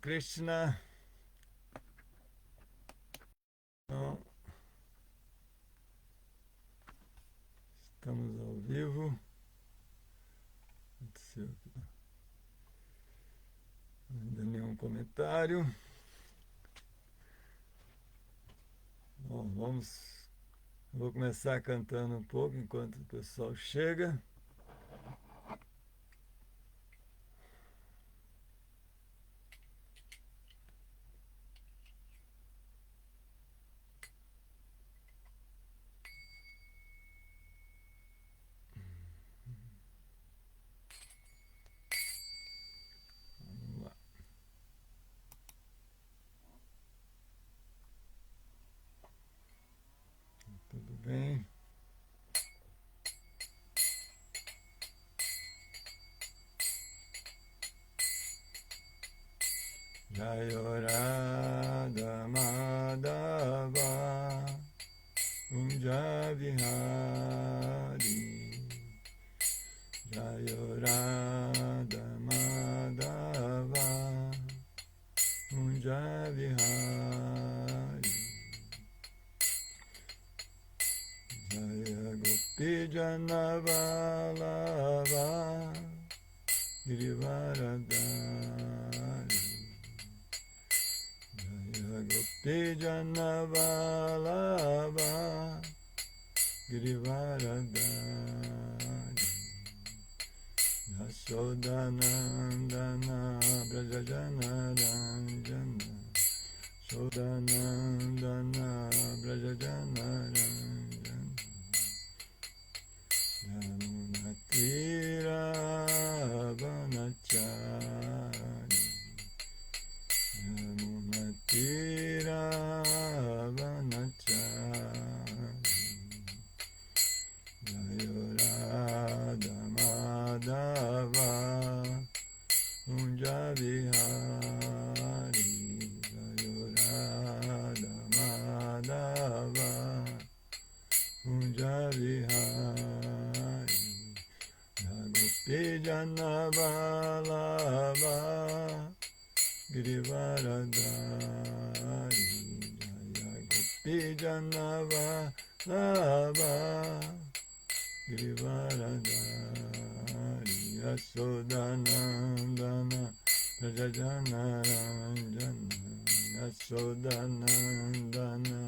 Krishna. Então, estamos ao vivo. Ainda nenhum comentário. Bom, vou começar cantando um pouco enquanto o pessoal chega. Vamos lá. Tudo bem? Jayorada Madhava Kunja Vihari Jayorada Madhava Kunja Vihari Jaya Gopi Janavalava Girivaradari Jaya Gopi Janavalava Girivaradari Yashodanandana Brajajana Ranjana Shodanandana Brajajana Ranjana Yamunatira Vanachari Yamunatira Vanachari Jayorada Madhava Kunja Vihari Jayorada Madhava Kunja Vihari Jagopi Janavalava Girivaradari Jagopi Janavalava Girivaradari Yashodanandana Rajajana Ranjana Yashodanandana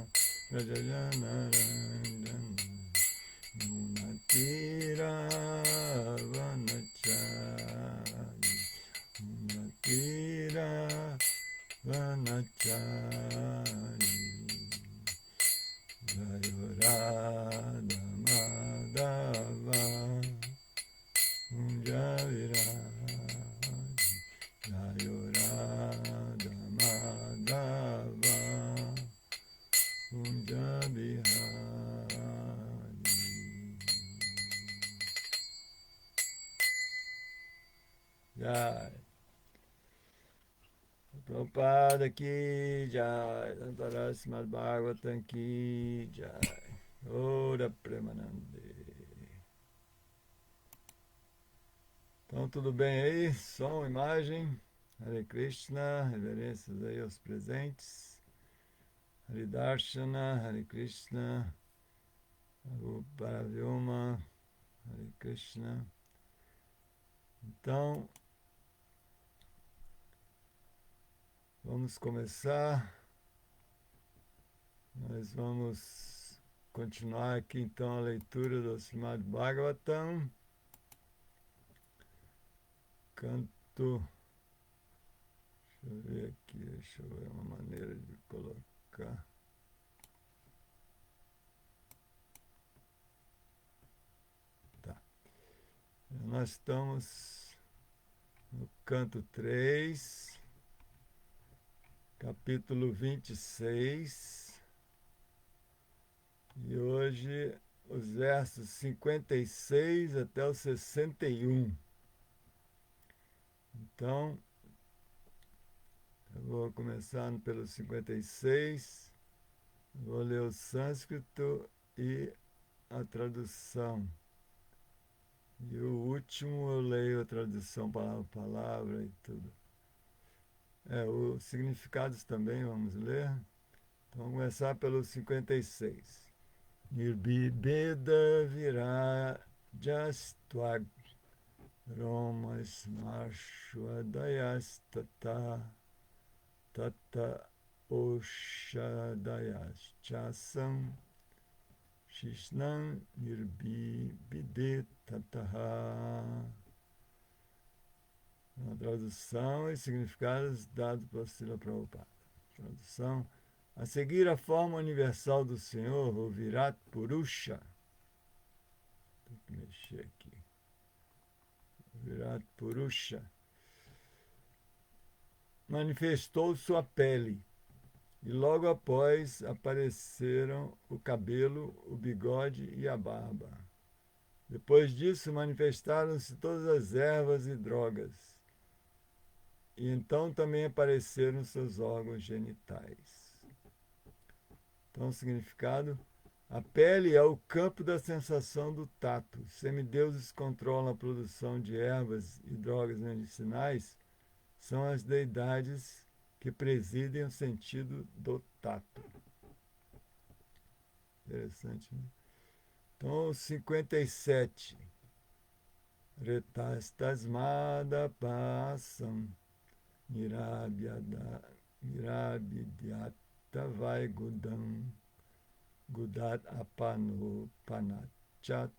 Rajajana Ranjana Munatira Vanachari Munatira Vanachari Jayorada Madhava Kunja Virari Jayorada Madhava Kunja Vihari. Jai Prabhupada ki Jai Santara Srimad Bhagavatam ki Jai Ora Premanande. Então tudo bem aí? Som, imagem? Hare Krishna, reverências aí aos presentes. Hare Darshana, Hare Krishna, o Paravyoma, Hare Krishna. Então, vamos começar. Nós vamos continuar aqui então a leitura do Srimad Bhagavatam. Canto. Deixa eu ver aqui, deixa eu ver uma maneira de colocar. Tá. Nós estamos no canto 3, capítulo 26, e hoje os versos 56 até o 61. Então, eu vou começar pelo 56, vou ler o sânscrito e a tradução. E o último eu leio a tradução palavra a palavra e tudo. Os significados também, vamos ler. Então, vamos começar pelo 56. Nirbida virajastvag Romas Marshwadayas Tata Oshadayas Chasam Shishnam Nirbide Tataha. Uma tradução e significados dados por Srila Prabhupada. Tradução: a seguir a forma universal do Senhor, o Virat Purusha. Tem que mexer aqui. Virat Purusha manifestou sua pele e logo após apareceram o cabelo, o bigode e a barba. Depois disso manifestaram-se todas as ervas e drogas. E então também apareceram seus órgãos genitais. Então, o significado: a pele é o campo da sensação do tato. Os semideuses controlam a produção de ervas e drogas medicinais, são as deidades que presidem o sentido do tato. Interessante, né? Então, 57. Retastasmada passam Mirabhyata vai gudam gudat apano panachat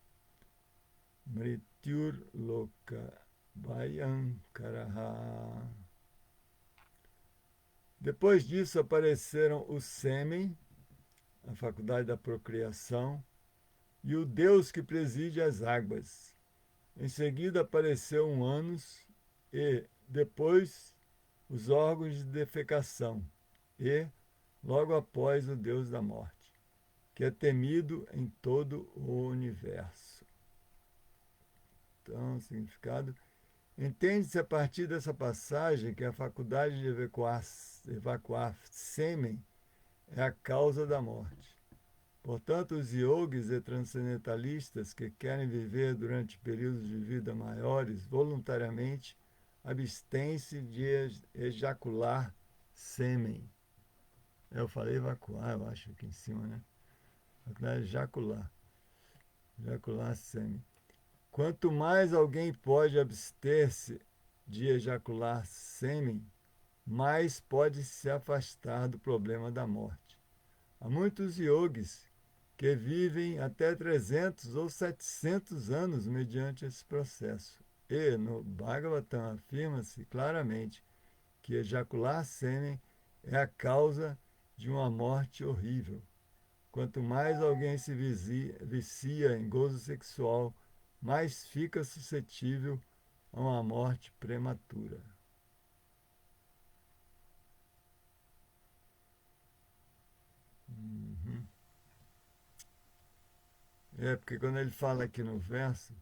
mrityur loka Vayankaraha. Depois disso apareceram o sêmen, a faculdade da procriação, e o Deus que preside as águas. Em seguida apareceu um ânus e, depois, os órgãos de defecação e, logo após, o Deus da morte, que é temido em todo o universo. Então, significado: entende-se a partir dessa passagem que a faculdade de evacuar sêmen é a causa da morte. Portanto, os yogis e transcendentalistas que querem viver durante períodos de vida maiores, voluntariamente abstêm-se de ejacular sêmen. Eu falei evacuar, eu acho, aqui em cima, né? Ejacular sêmen. Quanto mais alguém pode abster-se de ejacular sêmen, mais pode se afastar do problema da morte. Há muitos yogis que vivem até 300 ou 700 anos mediante esse processo. E no Bhagavatam afirma-se claramente que ejacular sêmen é a causa de uma morte horrível. Quanto mais alguém se vicia em gozo sexual, mais fica suscetível a uma morte prematura. Porque quando ele fala aqui no verso,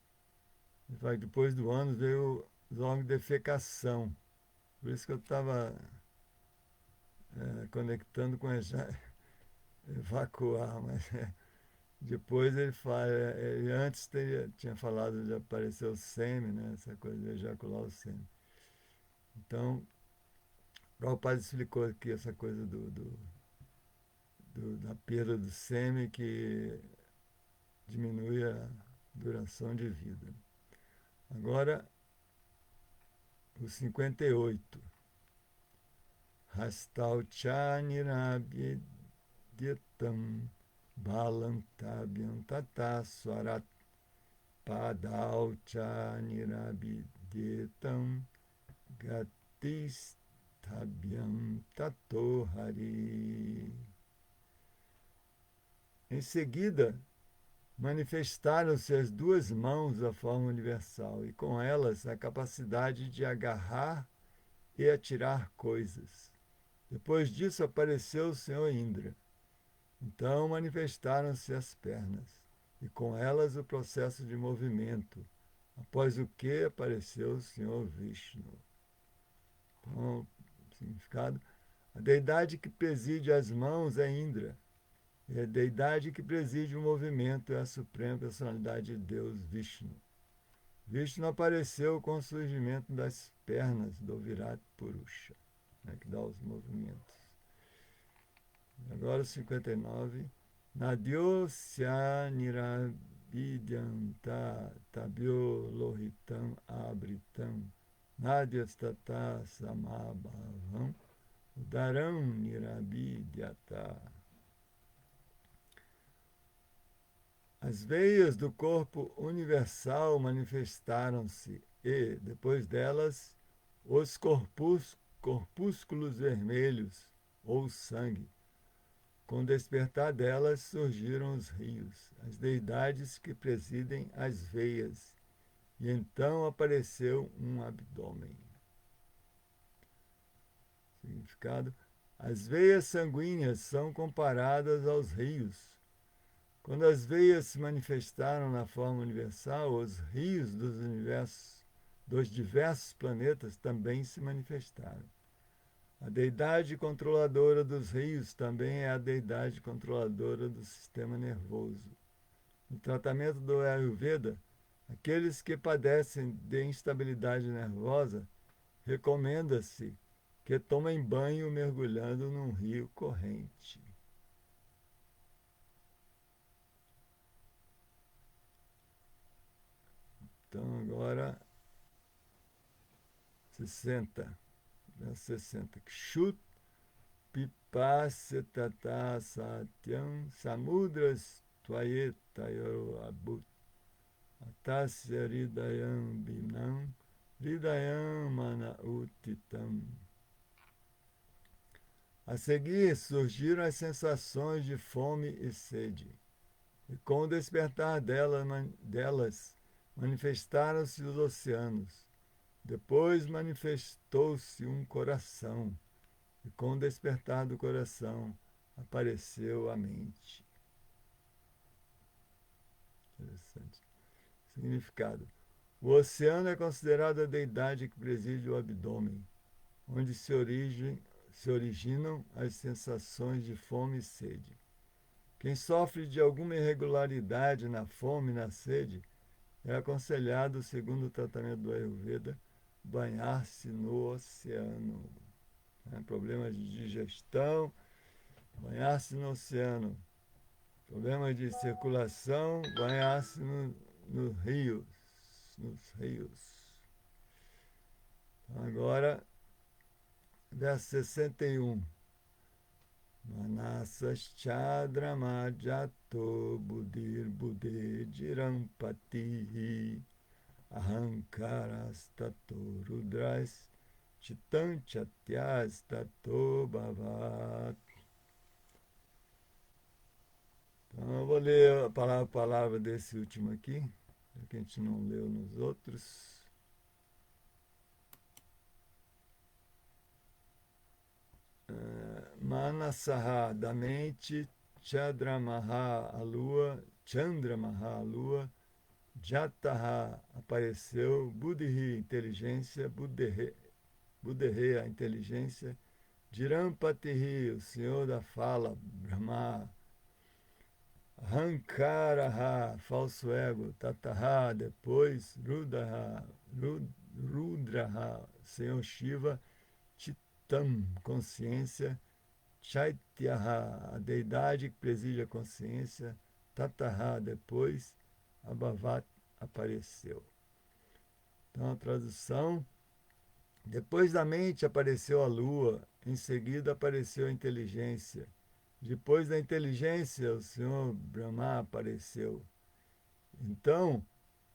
ele fala que depois do ano veio os órgãos de defecação. Por isso que eu estava conectando com evacuar, mas depois ele fala, ele antes tinha falado de aparecer o sêmen, né, essa coisa de ejacular o sêmen. Então, o Prabhupada explicou aqui essa coisa da perda do sêmen que diminui a duração de vida. Agora, o 58. Hastauchanirabhyetam balantabyam tata swarat padauchanirabhyetam gatistabhyam tato hari. Em seguida, manifestaram-se as duas mãos da forma universal e com elas a capacidade de agarrar e atirar coisas. Depois disso apareceu o Senhor Indra. Então manifestaram-se as pernas e com elas o processo de movimento, após o que apareceu o Senhor Vishnu. Então, significado: a deidade que preside as mãos é Indra. E a deidade que preside o movimento é a suprema personalidade de Deus, Vishnu. Vishnu apareceu com o surgimento das pernas do Virat Purusha. né, que dá os movimentos. Agora o 59. Nadyo sya nirabidyanta tabyo lohitam abritam nadyastata samabhavam udaram nirabidyata. As veias do corpo universal manifestaram-se e, depois delas, os corpúsculos vermelhos, ou sangue. Com o despertar delas surgiram os rios, as deidades que presidem as veias, e então apareceu um abdômen. Significado: as veias sanguíneas são comparadas aos rios. Quando as veias se manifestaram na forma universal, os rios dos diversos planetas também se manifestaram. A deidade controladora dos rios também é a deidade controladora do sistema nervoso. No tratamento do Ayurveda, aqueles que padecem de instabilidade nervosa, recomenda-se que tomem banho mergulhando num rio corrente. Então agora 60, verso 60. Kshut pipassetata satyam samudras tvayetayo abut atasya ridayam binam ridayam manautitam. A seguir surgiram as sensações de fome e sede, e com o despertar delas manifestaram-se os oceanos. Depois manifestou-se um coração, e com o despertar do coração apareceu a mente. Interessante. Significado: o oceano é considerado a deidade que preside o abdômen, onde se originam as sensações de fome e sede. Quem sofre de alguma irregularidade na fome e na sede é aconselhado, segundo o tratamento do Ayurveda, banhar-se no oceano. Problemas de digestão, banhar-se no oceano. Problemas de circulação, banhar-se nos rios. Agora, verso 61. Manasaschadramajato budir budirampati ahankarastato rudras chitanchatyastato bhavat. Então eu vou ler a palavra desse último aqui, que a gente não leu nos outros. Manasaha, da mente, Chandramaha, a lua, Jataha, apareceu, Buddhi, inteligência, Buddhe, a inteligência, Dirampatihi, o senhor da fala, Brahma, Ahankaraha, falso ego, Tataha, depois, Rudraha, senhor Shiva, Chitam, consciência, Chaityaha, a deidade que preside a consciência, Tataha, depois, Abhavat, apareceu. Então a tradução: depois da mente apareceu a lua, em seguida apareceu a inteligência. Depois da inteligência, o senhor Brahma apareceu. Então,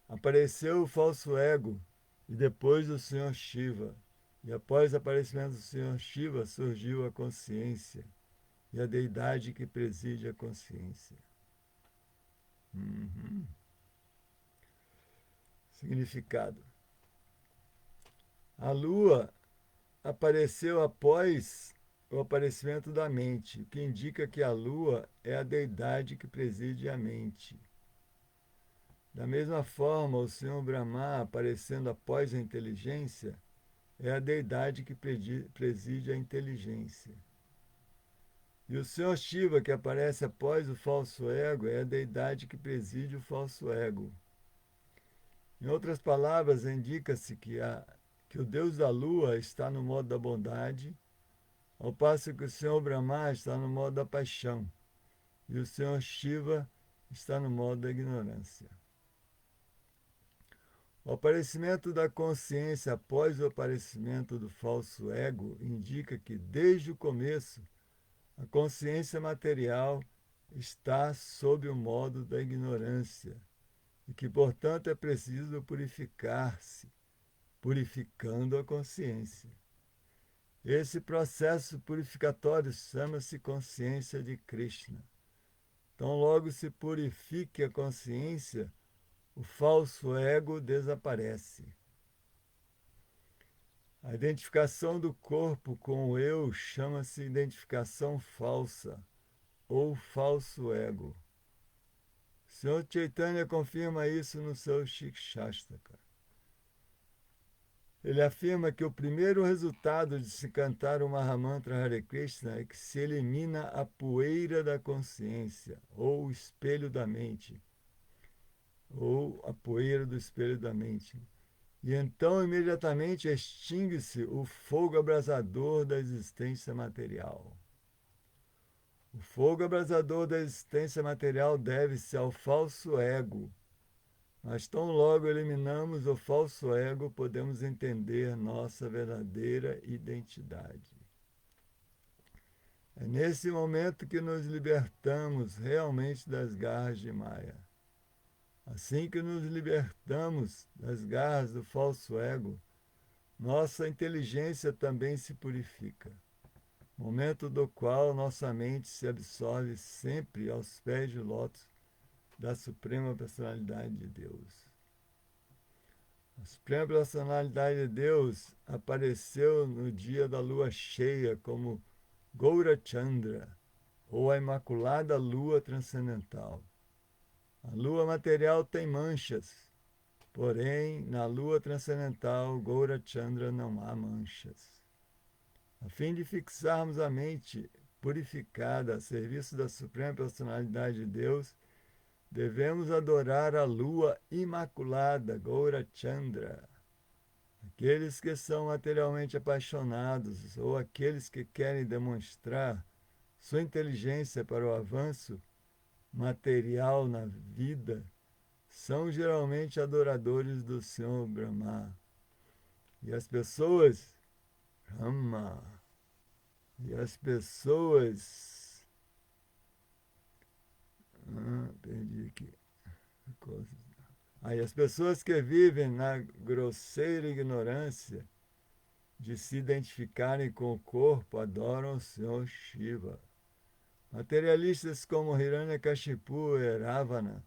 apareceu o falso ego, e depois o senhor Shiva. E após o aparecimento do senhor Shiva, surgiu a consciência e a deidade que preside a consciência. Significado: a lua apareceu após o aparecimento da mente, o que indica que a lua é a deidade que preside a mente. Da mesma forma, o senhor Brahma, aparecendo após a inteligência, é a deidade que preside a inteligência. E o senhor Shiva, que aparece após o falso ego, é a deidade que preside o falso ego. Em outras palavras, indica-se que o deus da lua está no modo da bondade ao passo que o Senhor Brahma está no modo da paixão e o Senhor Shiva está no modo da ignorância. O aparecimento da consciência após o aparecimento do falso ego indica que, desde o começo, a consciência material está sob o modo da ignorância e que, portanto, é preciso purificar-se, purificando a consciência. Esse processo purificatório chama-se consciência de Krishna. Então, logo se purifique a consciência, o falso ego desaparece. A identificação do corpo com o eu chama-se identificação falsa ou falso ego. O Senhor Chaitanya confirma isso no seu Shikshastaka. Ele afirma que o primeiro resultado de se cantar o Mahamantra Hare Krishna é que se elimina a poeira da consciência, ou o espelho da mente, ou a poeira do espelho da mente. E então imediatamente extingue-se o fogo abrasador da existência material. O fogo abrasador da existência material deve-se ao falso ego. Mas tão logo eliminamos o falso ego, podemos entender nossa verdadeira identidade. É nesse momento que nos libertamos realmente das garras de Maya. Assim que nos libertamos das garras do falso ego, nossa inteligência também se purifica, momento do qual nossa mente se absorve sempre aos pés de lótus da Suprema Personalidade de Deus. A Suprema Personalidade de Deus apareceu no dia da lua cheia como Gaurachandra, ou a Imaculada Lua Transcendental. A lua material tem manchas, porém, na lua transcendental, Gaurachandra, não há manchas. A fim de fixarmos a mente purificada a serviço da Suprema Personalidade de Deus, devemos adorar a lua imaculada, Gaurachandra. Aqueles que são materialmente apaixonados ou aqueles que querem demonstrar sua inteligência para o avanço material na vida são geralmente adoradores do Senhor Brahma. E as pessoas, Brahma, e as pessoas, perdi aqui, as pessoas que vivem na grosseira ignorância de se identificarem com o corpo adoram o Senhor Shiva. Materialistas como Hiranyakashipu e Ravana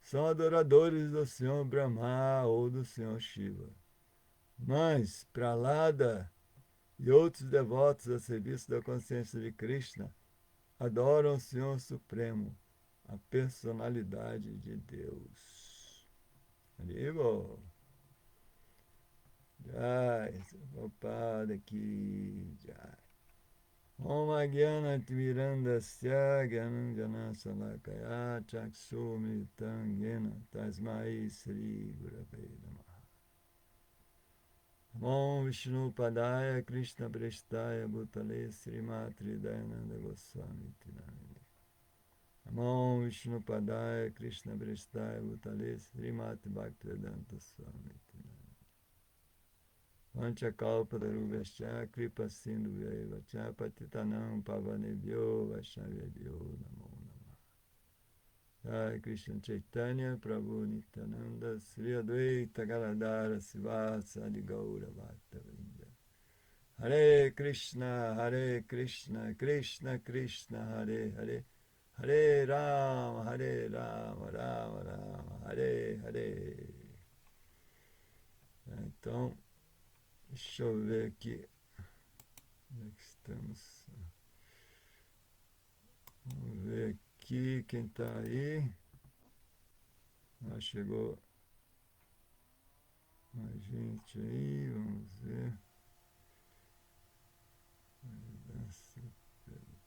são adoradores do Senhor Brahma ou do Senhor Shiva. Mas Prahlada e outros devotos a serviço da consciência de Krishna adoram o Senhor Supremo, a personalidade de Deus. Haribo. Jai, Prabhupada aqui, Jai. Om Agyana Timirandasya Gyanam Jana Salakaya Chakshumritam Yena Tasmai Sri Gurave Namaha. Om Vishnu Padaya Krishna Prestaya Bhutale Srimati Dayananda Goswami Tinamini. Om Vishnu Padaya Krishna Prestaya Bhutale Srimati Bhaktivedanta Swami Tinamini. Vanchakalpatarubhascha kripa sindhu vacha patitanam pavanebhyo vaishnavebhyo namo namah. Jai Krishna Chaitanya Prabhu Nityananda Sri Advaita Galadhara Sivasa Adi Gaura Bhaktavrinda. Hare Krishna Krishna Krishna Hare Hare Hare Rama Rama Rama Hare Hare. Então, deixa eu ver aqui. Onde é que estamos? Vamos ver aqui quem está aí. Ah, chegou mais gente aí, vamos ver.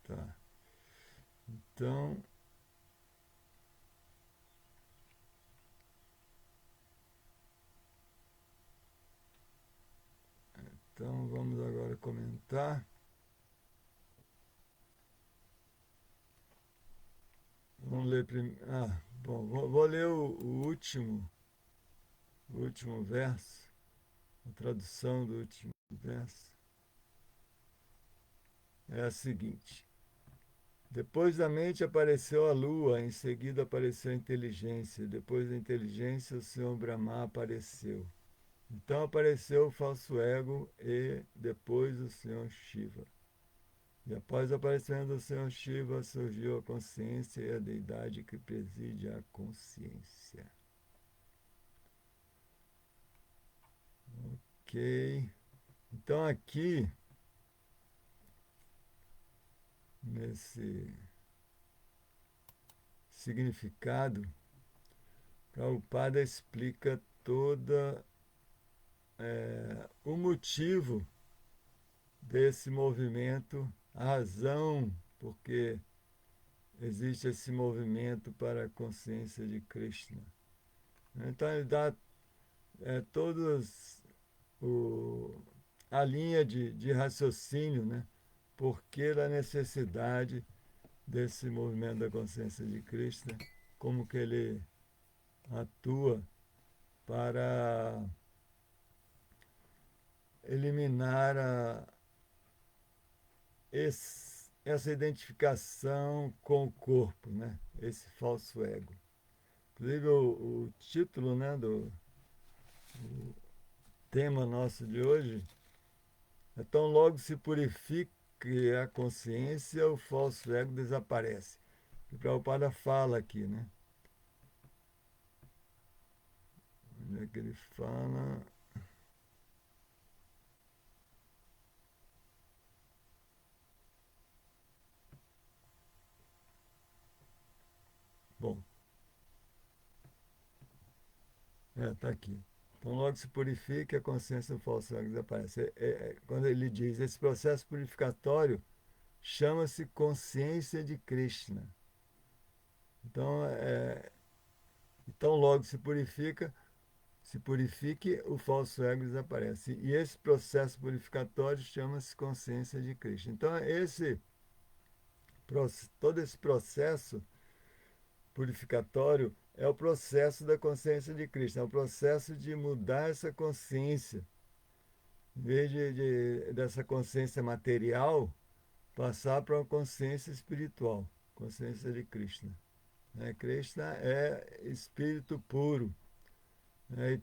Tá. Então vamos agora comentar. Vamos ler primeiro. Ah, bom, vou ler o último verso, a tradução do último verso. É a seguinte: depois da mente apareceu a lua, em seguida apareceu a inteligência, depois da inteligência o Senhor Brahma apareceu. Então apareceu o falso ego e depois o Senhor Shiva. E após o aparecimento do Senhor Shiva surgiu a consciência e a deidade que preside a consciência. Ok. Então aqui, nesse significado, Prabhupada explica toda o motivo desse movimento, a razão porque existe esse movimento para a consciência de Krishna. Então ele dá todos o, a linha de raciocínio, né? Por que da necessidade desse movimento da consciência de Krishna, como que ele atua para eliminar essa identificação com o corpo, né? Esse falso ego. Inclusive o título, né, do o tema nosso de hoje é tão logo se purifique a consciência, o falso ego desaparece. O Prabhupada fala aqui, né? Onde é que ele fala? Bom, tá aqui. Então, logo se purifique, a consciência do falso ego desaparece. Quando ele diz, esse processo purificatório chama-se consciência de Krishna. Então, então logo se purifique, o falso ego desaparece. E esse processo purificatório chama-se consciência de Krishna. Então, todo esse processo purificatório é o processo da consciência de Krishna, é o processo de mudar essa consciência. Em vez dessa consciência material, passar para uma consciência espiritual, consciência de Krishna. Krishna é espírito puro. E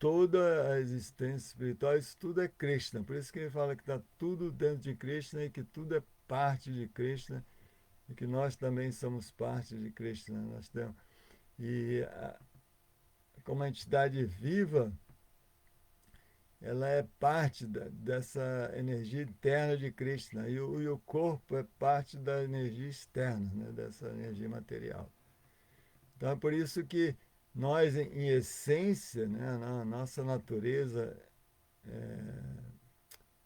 toda a existência espiritual, isso tudo é Krishna. Por isso que ele fala que está tudo dentro de Krishna e que tudo é parte de Krishna e que nós também somos parte de Krishna. Nós temos, e como a entidade viva, ela é parte dessa energia interna de Krishna e o corpo é parte da energia externa, né, dessa energia material. Então é por isso que nós, em essência, né, na nossa natureza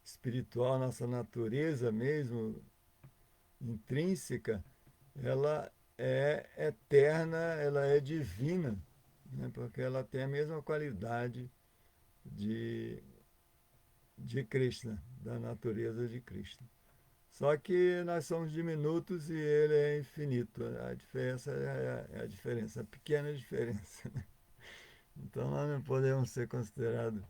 espiritual, nossa natureza mesmo intrínseca, ela é eterna, ela é divina, né, porque ela tem a mesma qualidade de, de Krishna, da natureza de Krishna. Só que nós somos diminutos e ele é infinito. A diferença é a diferença, a pequena diferença. Então nós não podemos ser considerados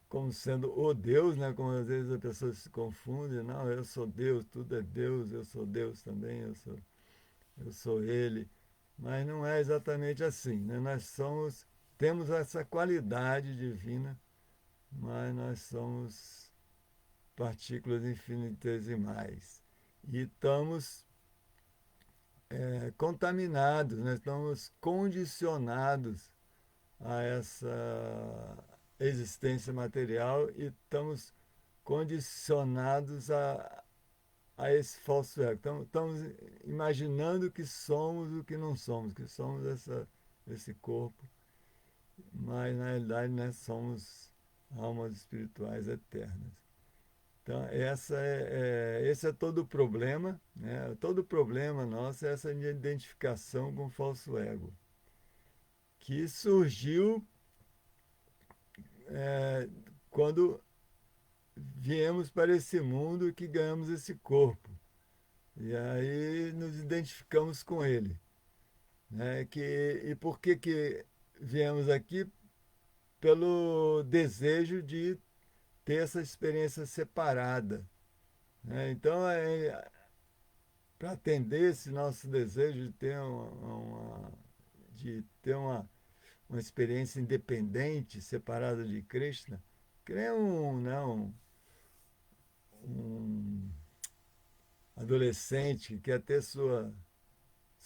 como sendo o Deus, né? Como às vezes as pessoas se confundem. Não, eu sou Deus, tudo é Deus, eu sou Deus também, eu sou Ele. Mas não é exatamente assim, né? Temos essa qualidade divina, mas nós somos partículas infinitesimais. E estamos contaminados, nós estamos condicionados a essa existência material e estamos condicionados a esse falso ego. Então, estamos imaginando que somos o que não somos, que somos esse corpo, mas na realidade nós somos almas espirituais eternas. Então, esse é todo o problema, né? Todo o problema nosso é essa identificação com o falso ego, que surgiu quando viemos para esse mundo que ganhamos esse corpo. E aí nos identificamos com ele. Né? E por que viemos aqui? Pelo desejo de ter essa experiência separada. Né? Então, para atender esse nosso desejo de ter de ter uma experiência independente, separada de Krishna, que nem um adolescente que quer ter sua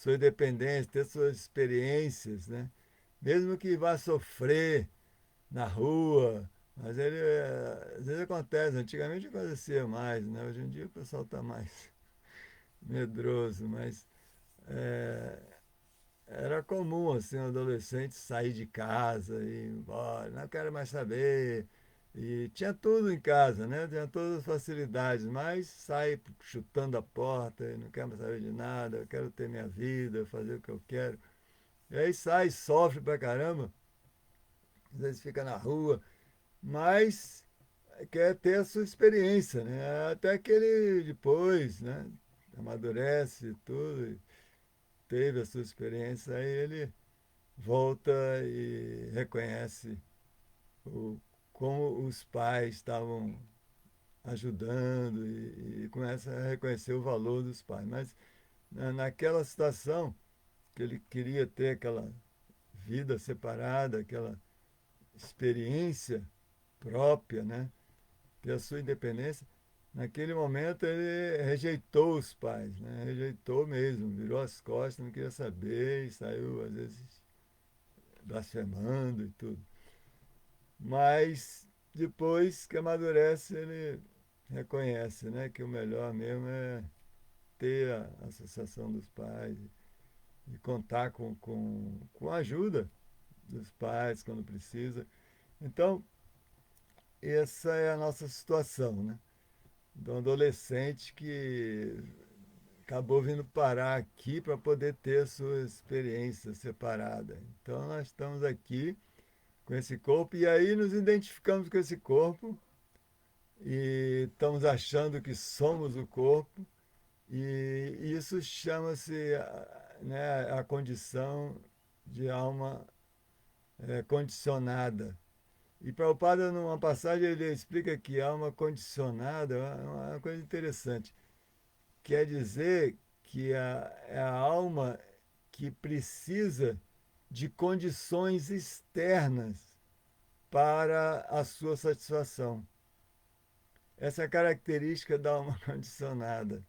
independência, ter suas experiências, né? Mesmo que vá sofrer na rua, mas ele às vezes acontece, antigamente acontecia mais, né? Hoje em dia o pessoal está mais medroso, mas é, era comum assim um adolescente sair de casa e ir embora, não quero mais saber. E tinha tudo em casa, né? Tinha todas as facilidades, mas sai chutando a porta e não quer mais saber de nada, eu quero ter minha vida, fazer o que eu quero. E aí sai, sofre pra caramba, às vezes fica na rua, mas quer ter a sua experiência, né? Até que ele depois, né, amadurece e tudo, teve a sua experiência, aí ele volta e reconhece o, como os pais estavam ajudando e começa a reconhecer o valor dos pais. Mas naquela situação que ele queria ter aquela vida separada, aquela experiência própria, né? Ter a sua independência. Naquele momento ele rejeitou os pais, né? Rejeitou mesmo, virou as costas, não queria saber e saiu, às vezes, blasfemando e tudo. Mas depois que amadurece, ele reconhece, né, que o melhor mesmo é ter a associação dos pais e contar com a ajuda dos pais quando precisa. Então, essa é a nossa situação, né? De um adolescente que acabou vindo parar aqui para poder ter a sua experiência separada. Então, nós estamos aqui com esse corpo e aí nos identificamos com esse corpo e estamos achando que somos o corpo e isso chama-se, né, a condição de alma condicionada. E Prabhupada, numa passagem, ele explica que alma condicionada é uma coisa interessante. Quer dizer que é a alma que precisa de condições externas para a sua satisfação. Essa é a característica da alma condicionada.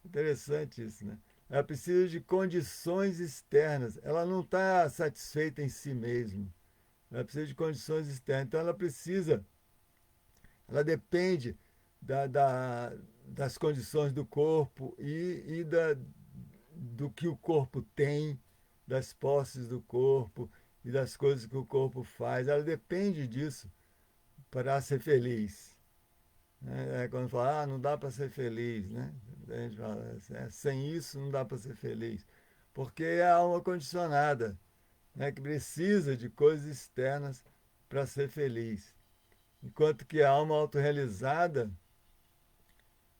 Interessante isso, né? Ela precisa de condições externas. Ela não está satisfeita em si mesma. Ela precisa de condições externas. Então ela depende das condições do corpo do que o corpo tem, das posses do corpo e das coisas que o corpo faz. Ela depende disso para ser feliz. Né? Quando fala, não dá para ser feliz, né? A gente fala, sem isso não dá para ser feliz. Porque é a alma condicionada, né? Que precisa de coisas externas para ser feliz. Enquanto que a alma autorrealizada,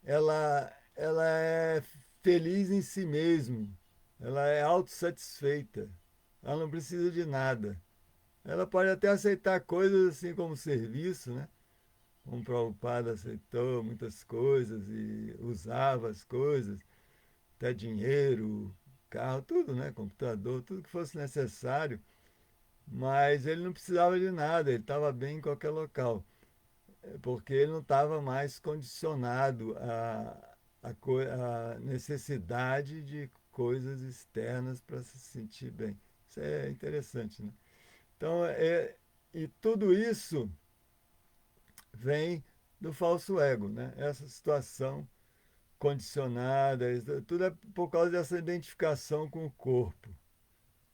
ela é feliz em si mesma, ela é autossatisfeita, ela não precisa de nada. Ela pode até aceitar coisas assim como serviço, né? Como o Prabhupada aceitou muitas coisas e usava as coisas, até dinheiro, carro, tudo, né? Computador, tudo que fosse necessário, mas ele não precisava de nada, ele estava bem em qualquer local, porque ele não estava mais condicionado a necessidade de coisas externas para se sentir bem. Isso é interessante, né? Então, e tudo isso vem do falso ego, né? Essa situação condicionada, tudo é por causa dessa identificação com o corpo.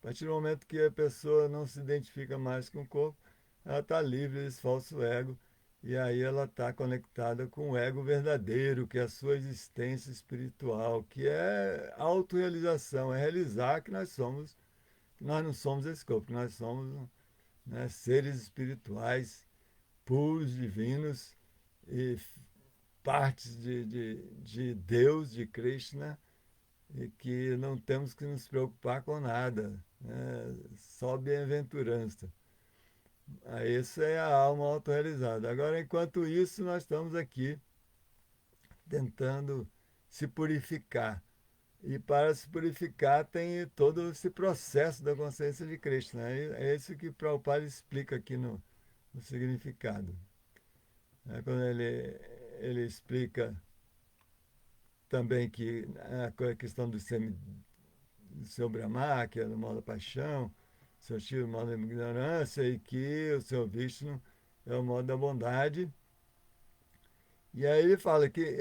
A partir do momento que a pessoa não se identifica mais com o corpo, ela está livre desse falso ego e aí ela está conectada com o ego verdadeiro, que é a sua existência espiritual, que é a autorrealização, é realizar que nós não somos esse corpo, que nós somos, né, seres espirituais puros, divinos e partes de Deus, de Krishna, e que não temos que nos preocupar com nada, né? Só bem-aventurança. Essa é a alma autorrealizada. Agora, enquanto isso, nós estamos aqui tentando se purificar. E para se purificar tem todo esse processo da consciência de Cristo. Né? É isso que Prabhupada explica aqui no significado. Quando ele explica também que a questão do seu Brahma, que é do modo da paixão, seu Shiva, o modo da ignorância, e que o seu Vishnu é o modo da bondade. E aí ele fala que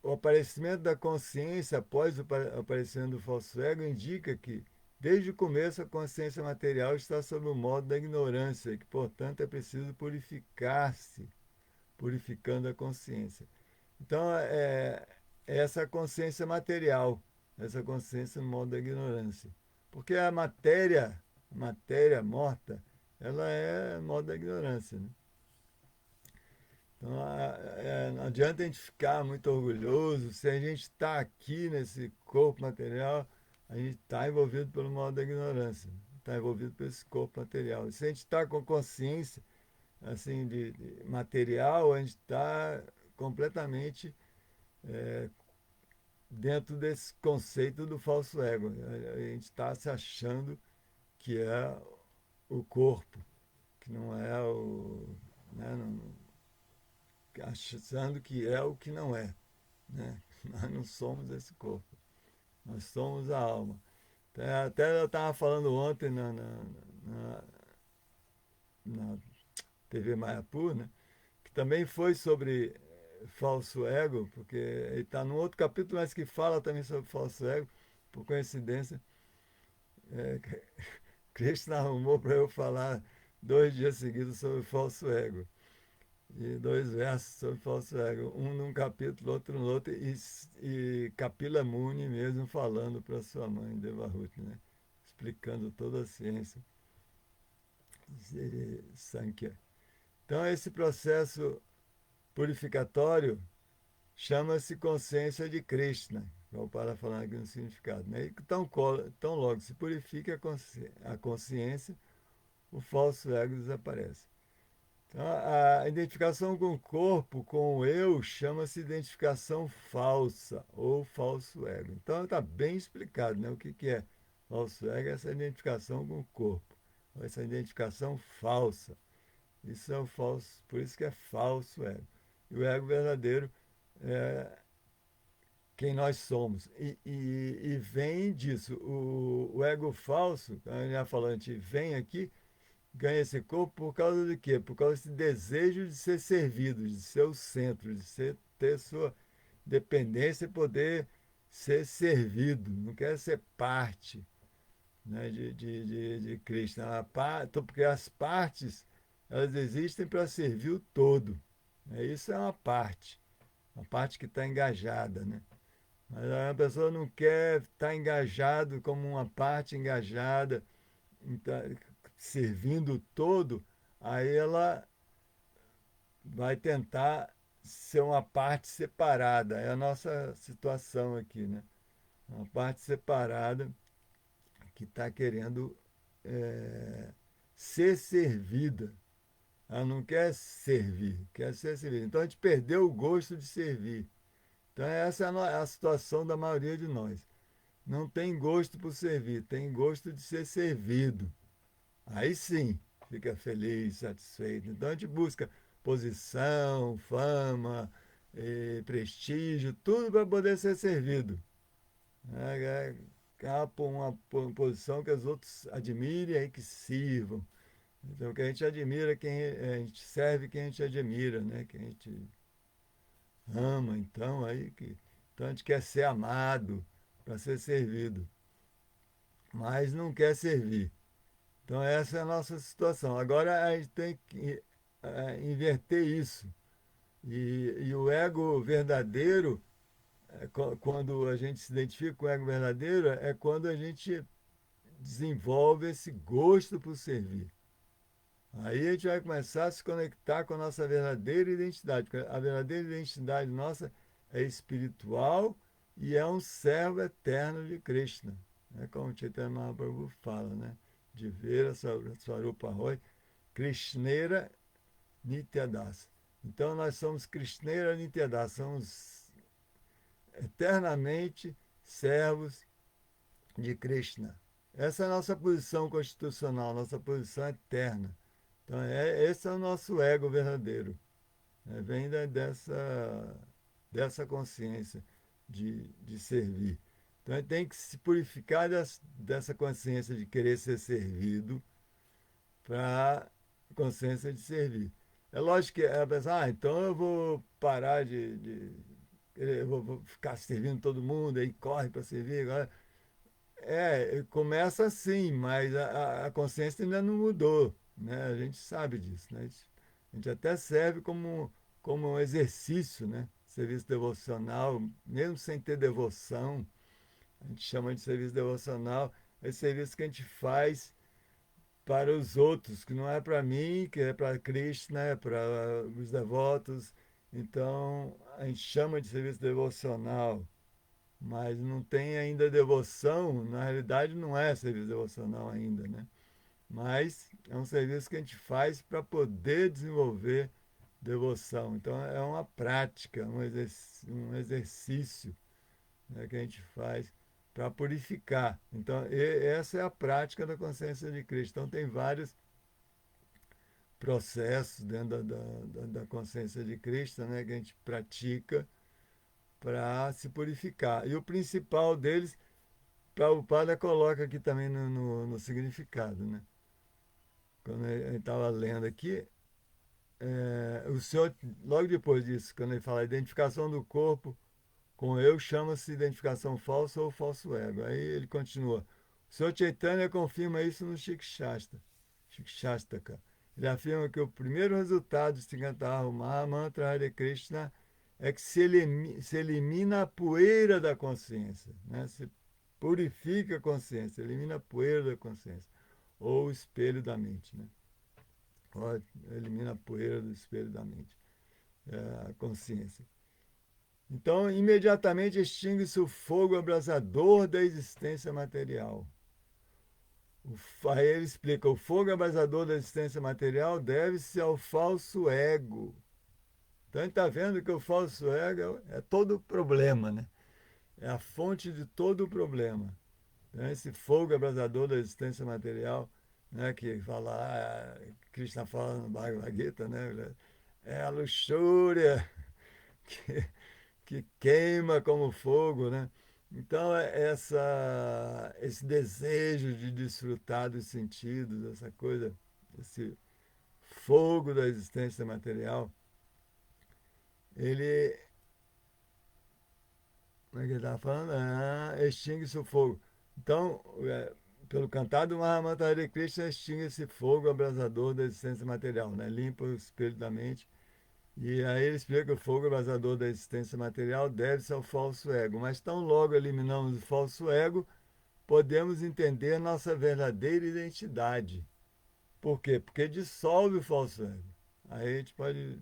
o aparecimento da consciência após o aparecimento do falso ego indica que, desde o começo, a consciência material está sob o modo da ignorância e que, portanto, é preciso purificar-se, purificando a consciência. Então, essa consciência material, essa consciência no modo da ignorância. Porque a matéria morta, ela é no modo da ignorância, né? Então, não adianta a gente ficar muito orgulhoso. Se a gente está aqui nesse corpo material, a gente está envolvido pelo modo da ignorância, está envolvido por esse corpo material. E se a gente está com consciência assim de material, a gente está completamente dentro desse conceito do falso ego. A gente está se achando que é o corpo, que não é o. Né, não, achando que é o que não é. Né? Nós não somos esse corpo, nós somos a alma. Até eu estava falando ontem na TV Mayapur, né? Que também foi sobre falso ego, porque ele está num outro capítulo, mas que fala também sobre falso ego, por coincidência. É, Krishna arrumou para eu falar 2 dias seguidos sobre falso ego. E 2 versos sobre falso ego, um num capítulo, outro no outro, e Kapila Muni mesmo falando para sua mãe, Devahuti, né? Explicando toda a ciência de Sankhya. Então, esse processo purificatório chama-se consciência de Krishna, como para falar aqui no significado. Né? Tão logo se purifica a consciência, o falso ego desaparece. Então, a identificação com o corpo, com o eu, chama-se identificação falsa ou falso ego. Então está bem explicado, né? O que é falso ego, essa identificação com o corpo, essa identificação falsa. Isso é o falso, por isso que é falso ego. E o ego verdadeiro é quem nós somos. E vem disso. O ego falso, a gente já falou, a gente vem aqui, ganha esse corpo por causa de quê? Por causa desse desejo de ser servido, de ser o centro, ter sua dependência e poder ser servido, não quer ser parte, né, de Cristo. Porque as partes, elas existem para servir o todo. Né? Isso é uma parte que está engajada. Né? Mas a pessoa não quer estar engajado como uma parte engajada, então, servindo o todo, aí ela vai tentar ser uma parte separada. É a nossa situação aqui, né? Uma parte separada que está querendo é, ser servida. Ela não quer servir, quer ser servida. Então a gente perdeu o gosto de servir. Então essa é a situação da maioria de nós. Não tem gosto por servir, tem gosto de ser servido. Aí sim, fica feliz, satisfeito. Então a gente busca posição, fama, prestígio, tudo para poder ser servido. Uma posição que os outros admirem e que sirvam. Então, que a gente admira quem a gente serve, quem a gente admira, né? Quem a gente ama. Então a gente quer ser amado para ser servido, mas não quer servir. Então essa é a nossa situação. Agora a gente tem que inverter isso. E o ego verdadeiro, quando a gente se identifica com o ego verdadeiro, é quando a gente desenvolve esse gosto por servir. Aí a gente vai começar a se conectar com a nossa verdadeira identidade. Porque a verdadeira identidade nossa é espiritual e é um servo eterno de Krishna. É como Chaitanya Mahaprabhu fala, né? De ver a Swarupa Roy, Krishneira Nityadasa. Então nós somos Krishneira Nityadasa, somos eternamente servos de Krishna. Essa é a nossa posição constitucional, nossa posição eterna. Então, esse é o nosso ego verdadeiro. Né? Vem dessa consciência de servir. Então, ele tem que se purificar dessa consciência de querer ser servido para a consciência de servir. É lógico que ela pensa, então eu vou parar eu vou ficar servindo todo mundo, aí corre para servir. Agora, começa assim, mas a consciência ainda não mudou, né? A gente sabe disso, né? A gente até serve como um exercício, né? Serviço devocional, mesmo sem ter devoção, a gente chama de serviço devocional, é serviço que a gente faz para os outros, que não é para mim, que é para Krishna, é para os devotos. Então, a gente chama de serviço devocional, mas não tem ainda devoção, na realidade não é serviço devocional ainda, né? Mas é um serviço que a gente faz para poder desenvolver devoção. Então é uma prática, um exercício, né, que a gente faz para purificar. Então essa é a prática da consciência de Cristo. Então tem vários processos dentro da consciência de Cristo, né, que a gente pratica para se purificar. E o principal deles, Prabhupada coloca aqui também no significado, né? Quando ele estava lendo aqui, o senhor, logo depois disso, quando ele fala a identificação do corpo com eu, chama-se identificação falsa ou falso ego. Aí ele continua. O senhor Chaitanya confirma isso no Shikshastaka. Ele afirma que o primeiro resultado de se cantar o Mahamantra Hare Krishna é que se elimina a poeira da consciência, né? Se purifica a consciência, elimina a poeira da consciência, ou o espelho da mente, né? Ó, elimina a poeira do espelho da mente, a consciência. Então, imediatamente extingue-se o fogo abrasador da existência material. Aí ele explica: o fogo abrasador da existência material deve-se ao falso ego. Então, a gente está vendo que o falso ego é todo o problema, né? É a fonte de todo o problema. Então, esse fogo abrasador da existência material, né, que fala, Krishna fala no Bhagavad Gita, né? É a luxúria que, que queima como fogo, né? Então, esse desejo de desfrutar dos sentidos, essa coisa, esse fogo da existência material, ele, como é que ele está falando? Extingue-se o fogo. Então, pelo cantar do Mahamanta Hare Krishna, extingue esse fogo abrasador da existência material, né? Limpa o espelho da mente. E aí ele explica que o fogo abrasador da existência material deve-se ao falso ego. Mas tão logo eliminamos o falso ego, podemos entender nossa verdadeira identidade. Por quê? Porque dissolve o falso ego. Aí a gente pode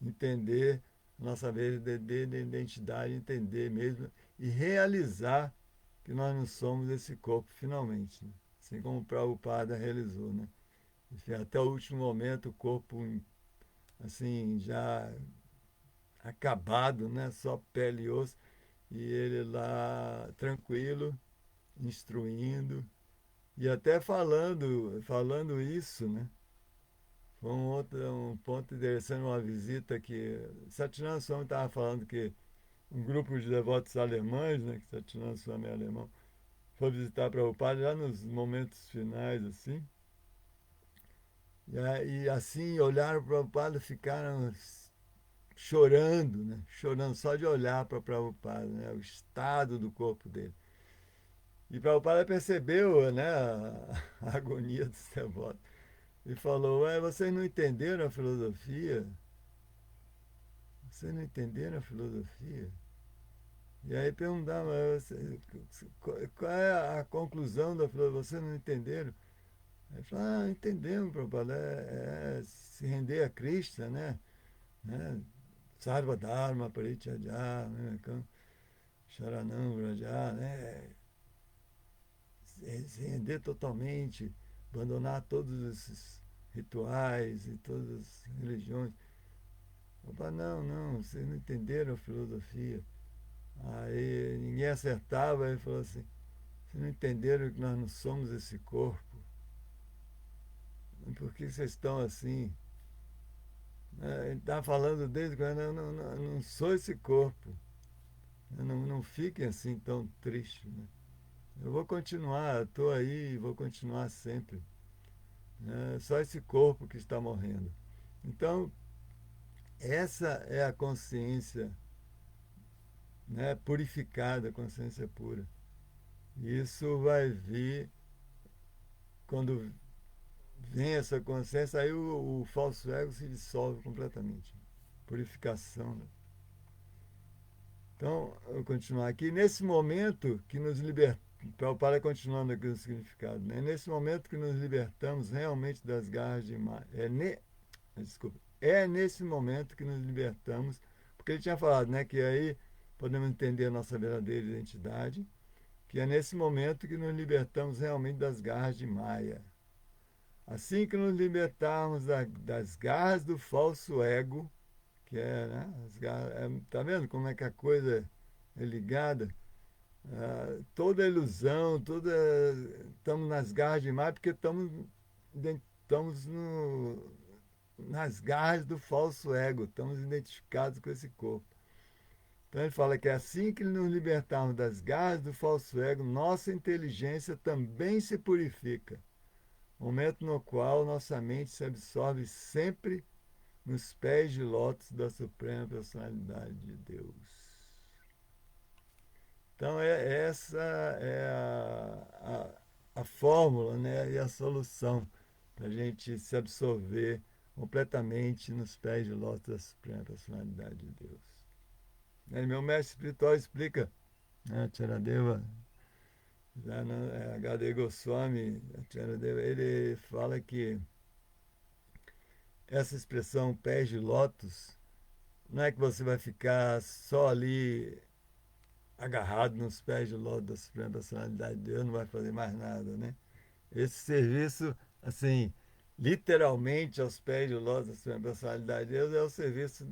entender nossa verdadeira identidade, entender mesmo e realizar que nós não somos esse corpo finalmente. Né? Assim como o Prabhupada realizou. Né? Enfim, até o último momento o corpo assim já acabado, né? Só pele e osso. E ele lá tranquilo, instruindo e até falando isso, né? Foi um ponto interessante, uma visita que Satinã Swami estava falando que um grupo de devotos alemães, né, que Satinã Swami é alemão, foi visitar Prabhupada já nos momentos finais, assim, e assim olharam para o Prabhupada e ficaram chorando, né? Chorando só de olhar para Prabhupada, né? O estado do corpo dele. E Prabhupada percebeu, né, a agonia dos devotos e falou: Ué, vocês não entenderam a filosofia? Vocês não entenderam a filosofia? E aí perguntava: qual é a conclusão da filosofia? Vocês não entenderam? Aí fala, entendemos, Prabhupada, é se render a Krishna, né? Sarva Dharma, Parityajya, né? Sharanam Vraja, né? Se render totalmente, abandonar todos esses rituais e todas as religiões. Eu falo, não, vocês não entenderam a filosofia. Aí ninguém acertava, ele falou assim, vocês não entenderam que nós não somos esse corpo. Por que vocês estão assim? Ele está falando desde quando eu não sou esse corpo. Não fiquem assim tão tristes. Né? Eu vou continuar, estou aí, vou continuar sempre. Né? Só esse corpo que está morrendo. Então, essa é a consciência, né, purificada, a consciência pura. Isso vai vir quando vem essa consciência, aí o falso ego se dissolve completamente. Purificação. Né? Então, eu vou continuar aqui. Nesse momento que nos libertamos, para continuando aqui o significado, né? Nesse momento que nos libertamos realmente das garras de Maya. Desculpa. É nesse momento que nos libertamos, porque ele tinha falado, né, que aí podemos entender a nossa verdadeira identidade, que é nesse momento que nos libertamos realmente das garras de Maya. Assim que nos libertarmos das garras do falso ego, que é, né, tá vendo como é que a coisa é ligada? Toda ilusão, estamos nas garras de Maya porque estamos nas garras do falso ego, estamos identificados com esse corpo. Então ele fala que assim que nos libertarmos das garras do falso ego, nossa inteligência também se purifica, momento no qual nossa mente se absorve sempre nos pés de lótus da Suprema Personalidade de Deus. Então essa é a fórmula, né, e a solução para a gente se absorver completamente nos pés de lótus da Suprema Personalidade de Deus. Meu mestre espiritual explica, né, Charadeva, já HD Goswami, Charadeva, ele fala que essa expressão pés de lótus não é que você vai ficar só ali agarrado nos pés de lótus da Suprema Personalidade de Deus, não vai fazer mais nada, né? Esse serviço, assim, literalmente aos pés de lótus da Suprema Personalidade de Deus, é o serviço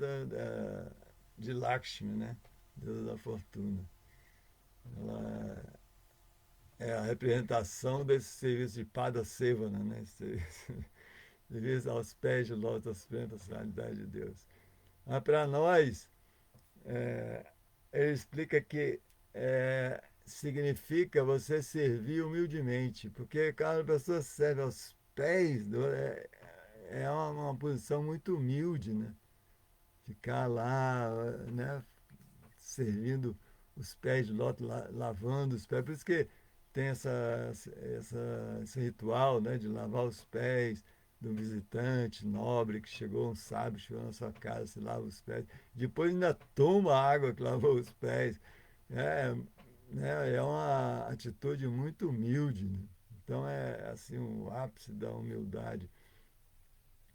de Lakshmi, né? Deus da fortuna. Ela é a representação desse serviço de Pada Sevana, né? Esse serviço aos pés de lótus da Suprema Personalidade de Deus. Mas para nós, é, ele explica que significa você servir humildemente, porque cada pessoa serve aos pés, é uma posição muito humilde, né? Ficar lá, né? Servindo os pés de lótus, lavando os pés, por isso que tem esse ritual, né? De lavar os pés de um visitante nobre que chegou, um sábio, chegou na sua casa, se lava os pés, depois ainda toma a água que lavou os pés. É, é uma atitude muito humilde, né? Então é assim o ápice da humildade.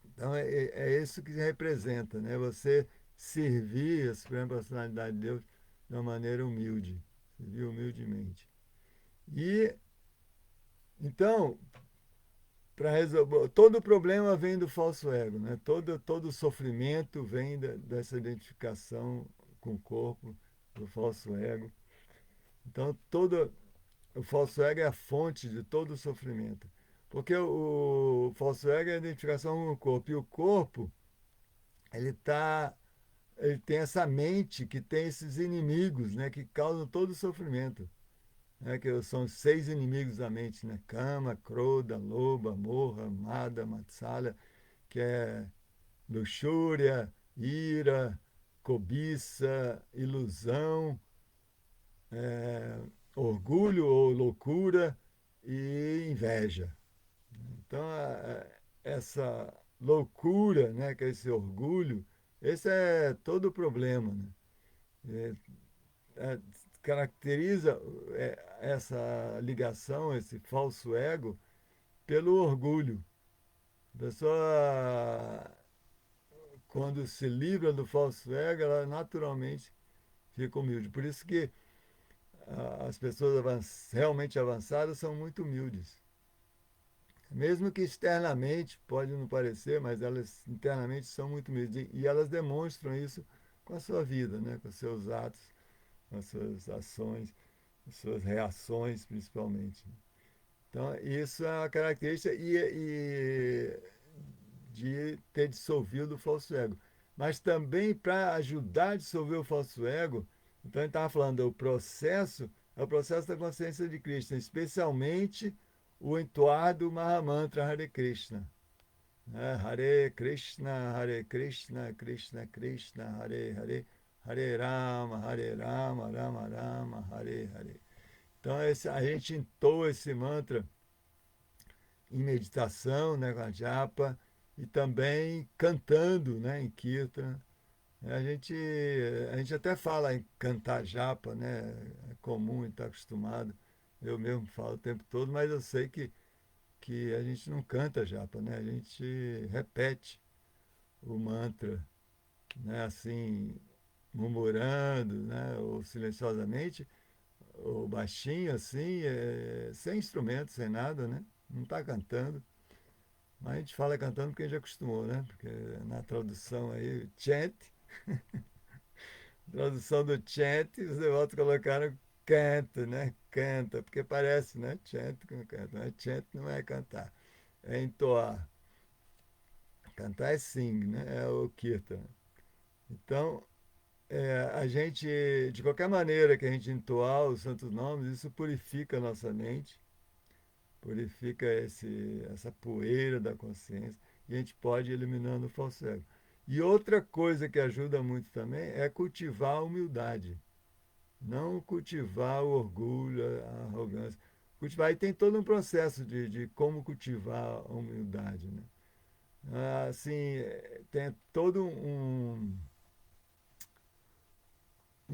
Então é isso que representa, né? Você servir a Suprema Personalidade de Deus de uma maneira humilde, servir humildemente. E então, para resolver, todo o problema vem do falso ego, né? Todo o sofrimento vem dessa identificação com o corpo, do falso ego. Então, o falso ego é a fonte de todo o sofrimento. Porque o falso ego é a identificação com o corpo. E o corpo, ele, tá, ele tem essa mente que tem esses inimigos, né, que causam todo o sofrimento. Né, que são 6 inimigos da mente, né? Kama, Krodha, Loba, Moha, Mada, Matsala, que é luxúria, ira, cobiça, ilusão, é, orgulho ou loucura e inveja. Então, essa loucura, né, que é esse orgulho, esse é todo o problema. Né? É, é, caracteriza essa ligação, esse falso ego, pelo orgulho. A pessoa, quando se livra do falso ego, ela naturalmente fica humilde. Por isso que as pessoas realmente avançadas são muito humildes. Mesmo que externamente pode não parecer, mas elas internamente são muito humildes. E elas demonstram isso com a sua vida, né? Com os seus atos, com as suas ações, as suas reações, principalmente. Então, isso é uma característica de ter dissolvido o falso ego. Mas também para ajudar a dissolver o falso ego, então ele estava falando, o processo é o processo da consciência de Krishna, especialmente o entoar do Mahamantra Hare Krishna. Hare Krishna, Krishna Krishna, Hare Hare, Hare Rama, Rama Rama, Hare Hare. Então a gente entoa esse mantra em meditação, né, com a japa, e também cantando, né, em kirtan. A gente até fala em cantar japa, né, é comum e está acostumado. Eu mesmo falo o tempo todo, mas eu sei que a gente não canta japa, né, a gente repete o mantra, né, assim, murmurando, né, ou silenciosamente, ou baixinho, assim, sem instrumento, sem nada, né, não está cantando. Mas a gente fala cantando porque a gente já acostumou, né? Porque na tradução aí, chant, tradução do chant, você volta a colocar no canta, né? Canta, porque parece, né? Chant com canta. Mas chant não é cantar, é entoar. Cantar é sing, né? É o kirtan. Então, a gente, de qualquer maneira que a gente entoar os santos nomes, isso purifica a nossa mente, purifica essa poeira da consciência e a gente pode ir eliminando o falso ego. E outra coisa que ajuda muito também é cultivar a humildade. Não cultivar o orgulho, a arrogância. Cultivar, e tem todo um processo de como cultivar a humildade. Né? Assim, tem todo um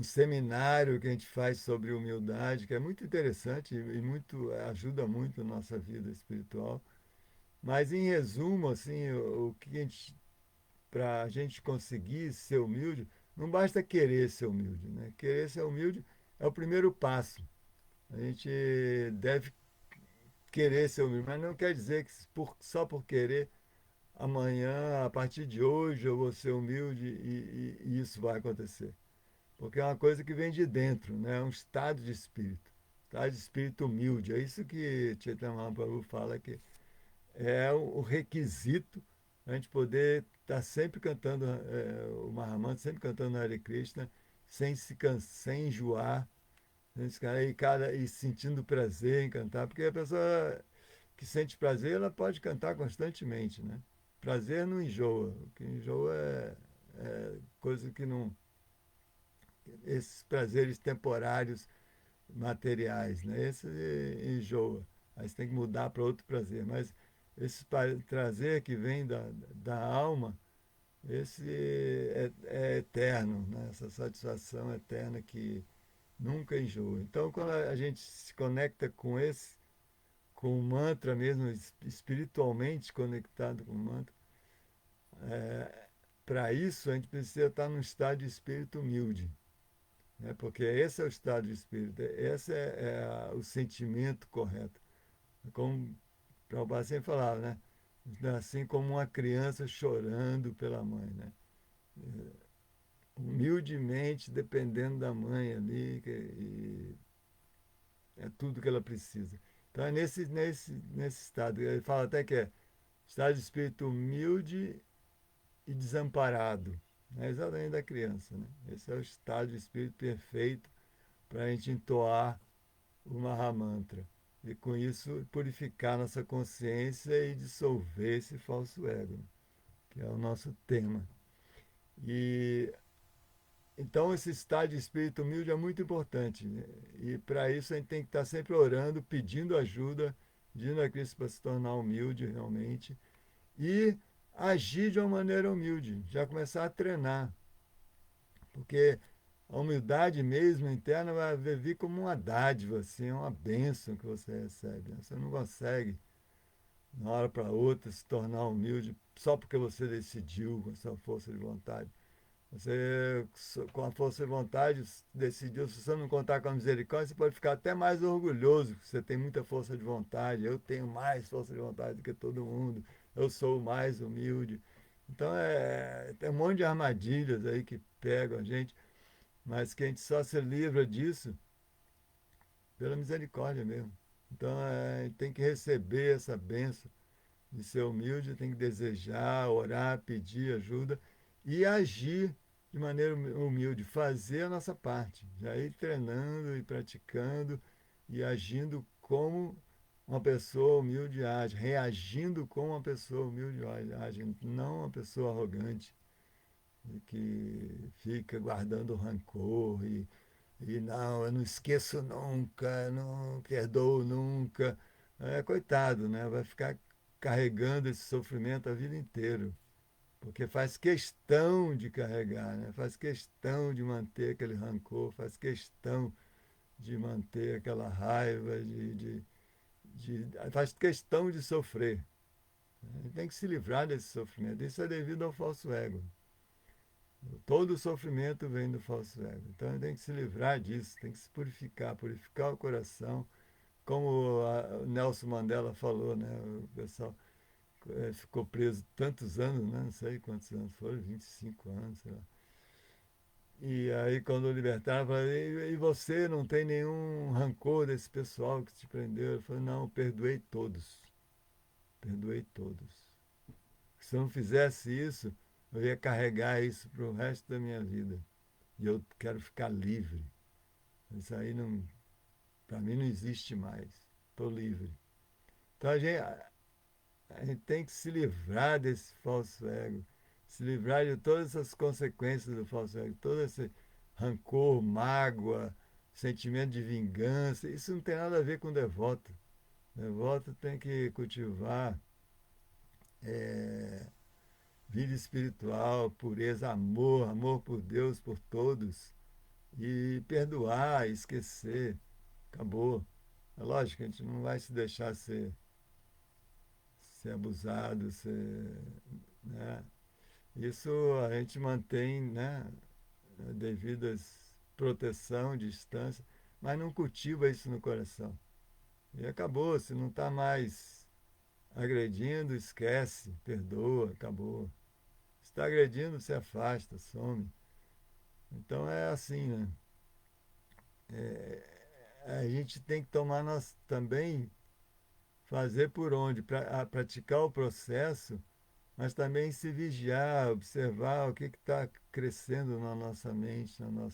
seminário que a gente faz sobre humildade, que é muito interessante e muito, ajuda muito na nossa vida espiritual. Mas em resumo, assim, o que a gente, para a gente conseguir ser humilde, não basta querer ser humilde, né? Querer ser humilde é o primeiro passo. A gente deve querer ser humilde, mas não quer dizer que só por querer amanhã, a partir de hoje, eu vou ser humilde e isso vai acontecer. Porque é uma coisa que vem de dentro, né? É um estado de espírito. Estado de espírito humilde. É isso que Chaitanya Mahaprabhu fala que é o requisito a gente poder estar sempre cantando o Mahamantra, sempre cantando Hare Krishna, sem enjoar, e sentindo prazer em cantar, porque a pessoa que sente prazer, ela pode cantar constantemente, né? Prazer não enjoa, o que enjoa é coisa que não. Esses prazeres temporários materiais, né? Esse enjoa. Aí você tem que mudar para outro prazer. Mas esse prazer que vem da alma, esse é eterno, né? Essa satisfação eterna que nunca enjoa. Então, quando a gente se conecta com o mantra mesmo, espiritualmente conectado com o mantra, para isso a gente precisa estar num estado de espírito humilde. Né? Porque esse é o estado de espírito, esse é o sentimento correto. Como Prabhupada sempre falava, né? Assim como uma criança chorando pela mãe, né? Humildemente, dependendo da mãe ali, e é tudo que ela precisa. Então é nesse estado. Ele fala até que é estado de espírito humilde e desamparado. É exatamente da criança, né? Esse é o estado de espírito perfeito para a gente entoar o Mahamantra. E com isso purificar nossa consciência e dissolver esse falso ego, né? Que é o nosso tema. E então esse estado de espírito humilde é muito importante. Né? E para isso a gente tem que estar sempre orando, pedindo ajuda, pedindo a Cristo para se tornar humilde realmente. E agir de uma maneira humilde, já começar a treinar. Porque a humildade mesmo interna vai vir como uma dádiva, assim, uma bênção que você recebe. Né? Você não consegue de uma hora para outra, se tornar humilde só porque você decidiu com a sua força de vontade. Você, com a força de vontade, decidiu, se você não contar com a misericórdia, você pode ficar até mais orgulhoso, porque você tem muita força de vontade. Eu tenho mais força de vontade do que todo mundo, eu sou o mais humilde. Então, tem um monte de armadilhas aí que pegam a gente, mas que a gente só se livra disso pela misericórdia mesmo. Então, tem que receber essa bênção de ser humilde, tem que desejar, orar, pedir ajuda e agir de maneira humilde, fazer a nossa parte, já ir treinando e praticando e agindo como uma pessoa humilde age, reagindo como uma pessoa humilde age, não uma pessoa arrogante que fica guardando rancor e não, eu não esqueço nunca, não perdoo nunca. Coitado, né? Vai ficar carregando esse sofrimento a vida inteira, porque faz questão de carregar, né? Faz questão de manter aquele rancor, faz questão de manter aquela raiva, faz questão de sofrer. Tem que se livrar desse sofrimento. Isso é devido ao falso ego. Todo o sofrimento vem do falso ego. Então tem que se livrar disso, tem que se purificar, purificar o coração. Como o Nelson Mandela falou, né? O pessoal ficou preso tantos anos, né? Não sei quantos anos foram, 25 anos, sei lá. E aí quando libertaram, falou, e você não tem nenhum rancor desse pessoal que te prendeu? Eu falei, não, perdoei todos. Perdoei todos. Se eu não fizesse isso, eu ia carregar isso para o resto da minha vida. E eu quero ficar livre. Isso aí não, para mim não existe mais. Estou livre. Então a gente tem que se livrar desse falso ego, se livrar de todas essas consequências do falso ego, todo esse rancor, mágoa, sentimento de vingança. Isso não tem nada a ver com devoto. Devoto tem que cultivar é, vida espiritual, pureza, amor por Deus, por todos, e perdoar, esquecer. Acabou. É lógico, a gente não vai se deixar ser abusado, né? Isso a gente mantém, né, devidas proteção, distância, mas não cultiva isso no coração. E acabou, se não está mais agredindo, esquece, perdoa, acabou. Se está agredindo, se afasta, some. Então é assim, né? A gente tem que tomar nós também fazer por onde? Praticar o processo, mas também se vigiar, observar o que está crescendo na nossa mente, no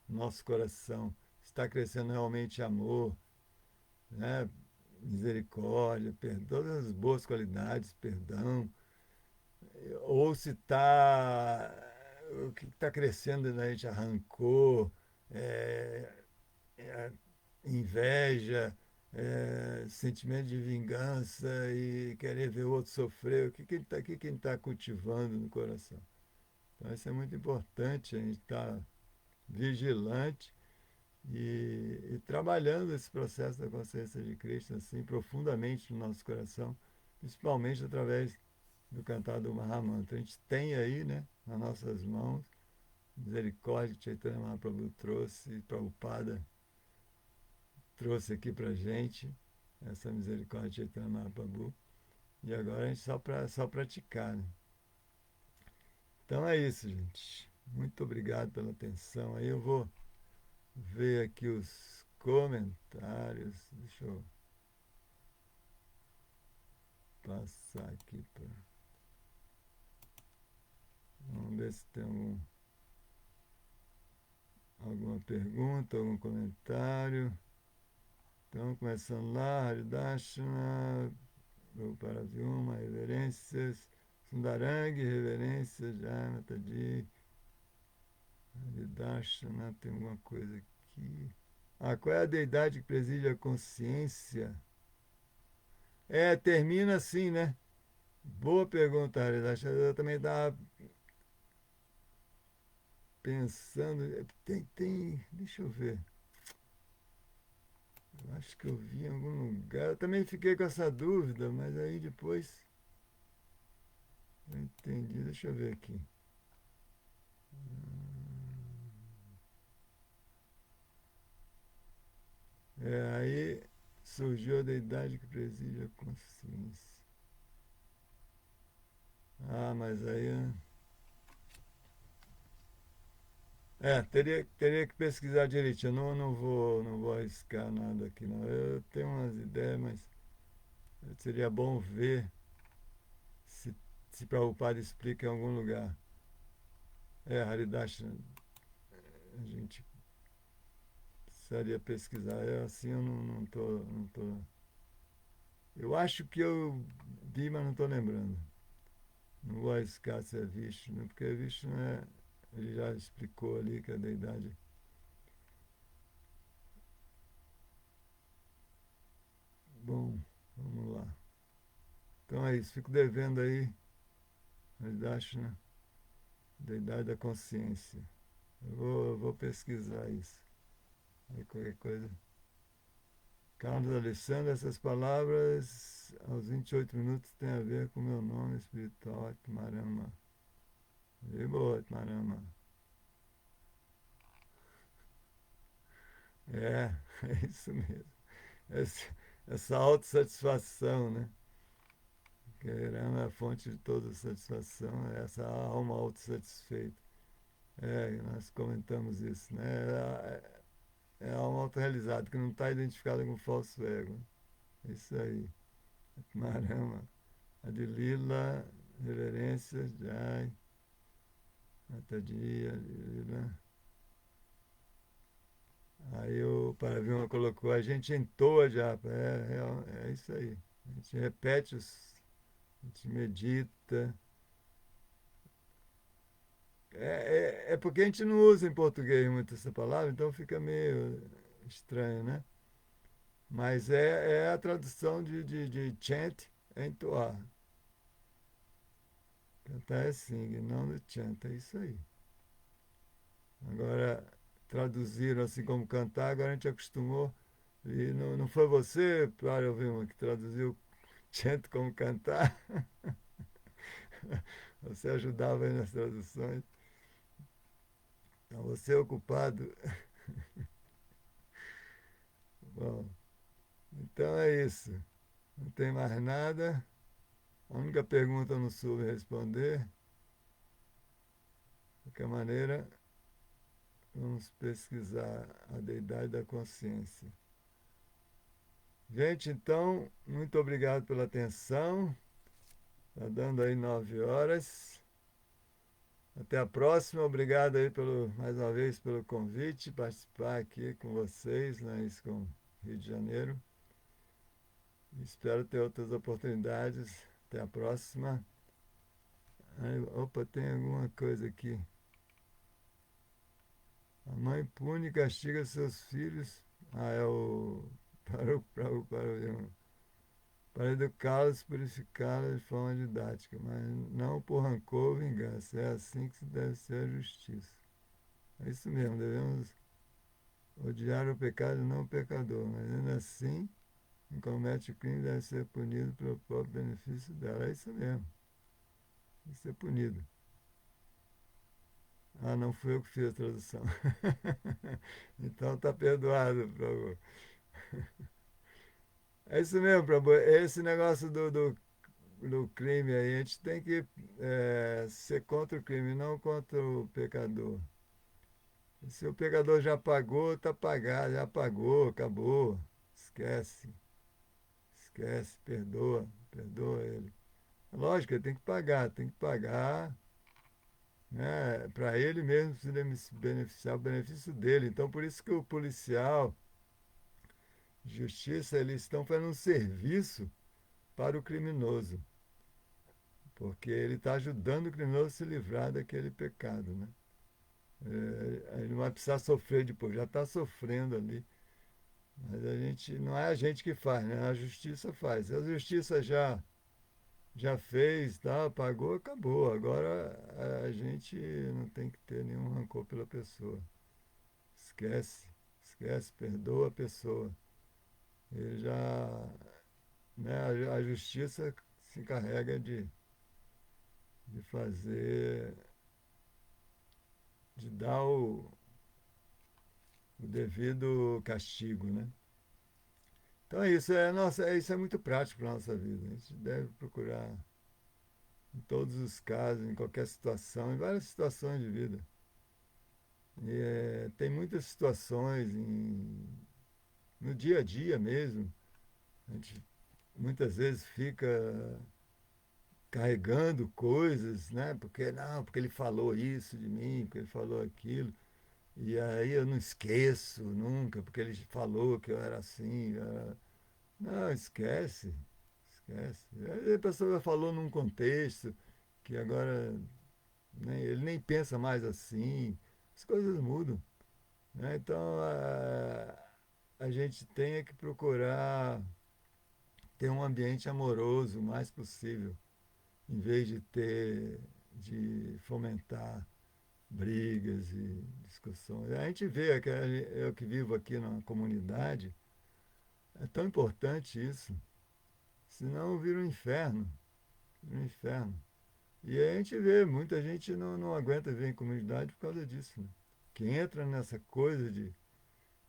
nosso coração. Está crescendo realmente amor, né? Misericórdia, perdão, todas as boas qualidades, perdão, ou se está o que está crescendo na gente, rancor, é, é, inveja, sentimento de vingança e querer ver o outro sofrer, o que ele está cultivando no coração. Então isso é muito importante, a gente estar vigilante e trabalhando esse processo da consciência de Cristo assim profundamente no nosso coração, principalmente através do cantar do Mahamantra. A gente tem aí, né, nas nossas mãos, misericórdia que Chaitanya Mahaprabhu trouxe, Prabhupada trouxe aqui para gente, essa misericórdia de Chaitanya Mahaprabhu. E agora a gente só praticar, né? Então é isso, gente. Muito obrigado pela atenção. Aí eu vou ver aqui os comentários. Deixa eu passar aqui para. Vamos ver se tem alguma pergunta, algum comentário. Então, começando lá, Haridashana, para Vyuma, reverências, Sundarang, reverências, Janataji, Haridashana, tem alguma coisa aqui. Qual é a deidade que preside a consciência? Termina assim, né? Boa pergunta, Haridashana. Eu também estava pensando. Deixa eu ver. Acho que eu vi em algum lugar. Eu também fiquei com essa dúvida, mas aí depois eu entendi. Deixa eu ver aqui. Aí surgiu a deidade que preside a consciência. Ah, mas aí. Teria que pesquisar direitinho. Eu não vou arriscar nada aqui, não. Eu tenho umas ideias, mas seria bom ver se, se Prabhupada explica em algum lugar. Raridade, a gente precisaria pesquisar. Assim eu não tô. Eu acho que eu vi, mas não estou lembrando. Não vou arriscar se é Vishnu, né? Porque Vishnu é. Ele já explicou ali que a deidade. Bom, vamos lá. Então é isso. Fico devendo aí. Haridashna, né? Deidade da consciência. Eu vou pesquisar isso. Aí qualquer coisa. Carlos Alexandre, essas palavras aos 28 minutos têm a ver com o meu nome espiritual, Atmarama. E boa, Atmarama. É, é isso mesmo. Essa, essa autossatisfação, né? Que é a fonte de toda satisfação, é essa alma autossatisfeita. Nós comentamos isso, né? É a alma autorrealizada, que não está identificada com o falso ego. É isso aí. Marama. Adilila, reverência, Jai, Atadia, Adilila. Aí o Paravilma colocou, a gente entoa já, é isso aí. A gente repete, a gente medita. É porque a gente não usa em português muito essa palavra, então fica meio estranho, né? Mas é a tradução de chant, é entoar. Cantar é sing, não do chant, é isso aí. Agora, traduziram assim como cantar, agora a gente acostumou. E não foi você, para ouvir uma, que traduziu chant como cantar? Você ajudava aí nas traduções. Então, você é ocupado. Bom, então é isso. Não tem mais nada. A única pergunta eu não soube responder. De qualquer maneira, vamos pesquisar a deidade da consciência. Gente, então, muito obrigado pela atenção. Está dando aí 9 horas. Até a próxima. Obrigado aí mais uma vez pelo convite, participar aqui com vocês na ISCOM Rio de Janeiro. Espero ter outras oportunidades. Até a próxima. Opa, tem alguma coisa aqui. A mãe pune e castiga seus filhos. É o. Para educá-los, purificá-los de forma didática, mas não por rancor ou vingança. É assim que se deve ser a justiça. É isso mesmo, devemos odiar o pecado e não o pecador, mas ainda assim, quem comete o crime deve ser punido pelo próprio benefício dela. É isso mesmo, tem que ser punido. Ah, não fui eu que fiz a tradução. Então tá perdoado, Prabhu. É isso mesmo, Prabhu. Esse negócio do crime aí, a gente tem que ser contra o crime, não contra o pecador. Se o pecador já pagou, tá pagado, já pagou, acabou. Esquece, esquece, perdoa ele. Lógico, ele tem que pagar, né, para ele mesmo se beneficiar, o benefício dele. Então, por isso que o policial, justiça, eles estão fazendo um serviço para o criminoso, porque ele está ajudando o criminoso a se livrar daquele pecado, né? Ele não vai precisar sofrer depois, já está sofrendo ali. Mas a gente, não é a gente que faz, né? A justiça faz. Se a justiça já fez, tá, pagou, acabou. Agora a gente não tem que ter nenhum rancor pela pessoa. Esquece, esquece, perdoa a pessoa. Ele já, né, a justiça se encarrega de fazer, de dar o devido castigo, né? Então isso é muito prático para a nossa vida. A gente deve procurar em todos os casos, em qualquer situação, em várias situações de vida. Tem muitas situações no dia a dia mesmo. A gente muitas vezes fica carregando coisas, né? Porque não, porque ele falou isso de mim, porque ele falou aquilo. E aí eu não esqueço nunca, porque ele falou que eu era assim. Não, esquece, esquece. Aí a pessoa falou num contexto que agora ele nem pensa mais assim, as coisas mudam. Né? Então a gente tem é que procurar ter um ambiente amoroso o mais possível, em vez de fomentar brigas e discussões. A gente vê, eu que vivo aqui na comunidade, é tão importante isso, senão vira um inferno, vira um inferno. E a gente vê, muita gente não aguenta viver em comunidade por causa disso. Né? Que entra nessa coisa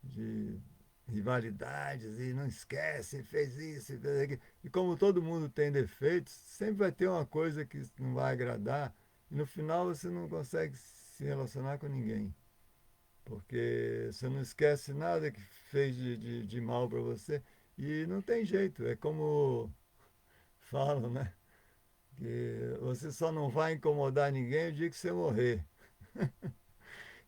de rivalidades e não esquece, fez isso, fez aquilo. E como todo mundo tem defeitos, sempre vai ter uma coisa que não vai agradar e no final você não consegue se relacionar com ninguém. Porque você não esquece nada que fez de mal para você e não tem jeito. É como falam, né? Que você só não vai incomodar ninguém o dia que você morrer.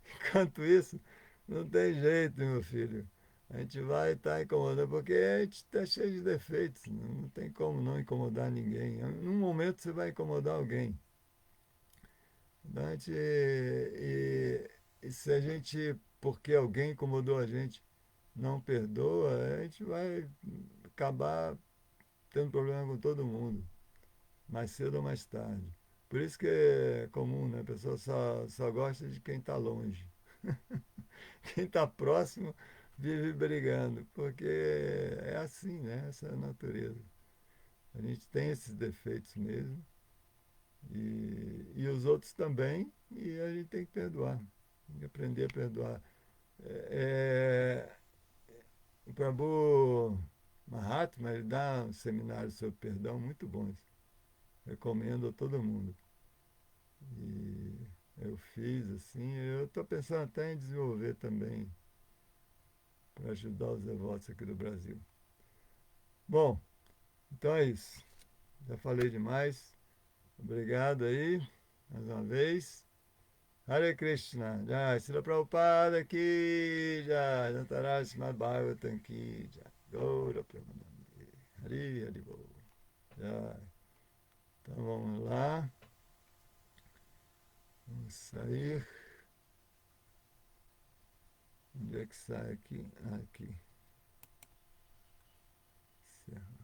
Enquanto isso, não tem jeito, meu filho. A gente vai estar incomodando, porque a gente está cheio de defeitos. Não tem como não incomodar ninguém. Num momento você vai incomodar alguém. Então, e se a gente, porque alguém incomodou a gente, não perdoa, a gente vai acabar tendo problema com todo mundo, mais cedo ou mais tarde. Por isso que é comum, né? A pessoa só gosta de quem está longe. Quem está próximo vive brigando, porque é assim, né? Essa é a natureza. A gente tem esses defeitos mesmo, e os outros também, e a gente tem que perdoar, tem que aprender a perdoar. O Prabhu Mahatma, ele dá um seminário sobre perdão muito bons. Recomendo a todo mundo. E eu fiz assim, eu estou pensando até em desenvolver também para ajudar os devotos aqui do Brasil. Bom, então é isso. Já falei demais. Obrigado aí, mais uma vez. Hare Krishna. Jai Srila Prabhupada aqui. Jai Santaraj Srimad Bhagavatam aqui. Jai Gaura Premanande. Hari Hari Bol. Jai. Então vamos lá. Vamos sair. Onde é que sai aqui? Aqui. Certo.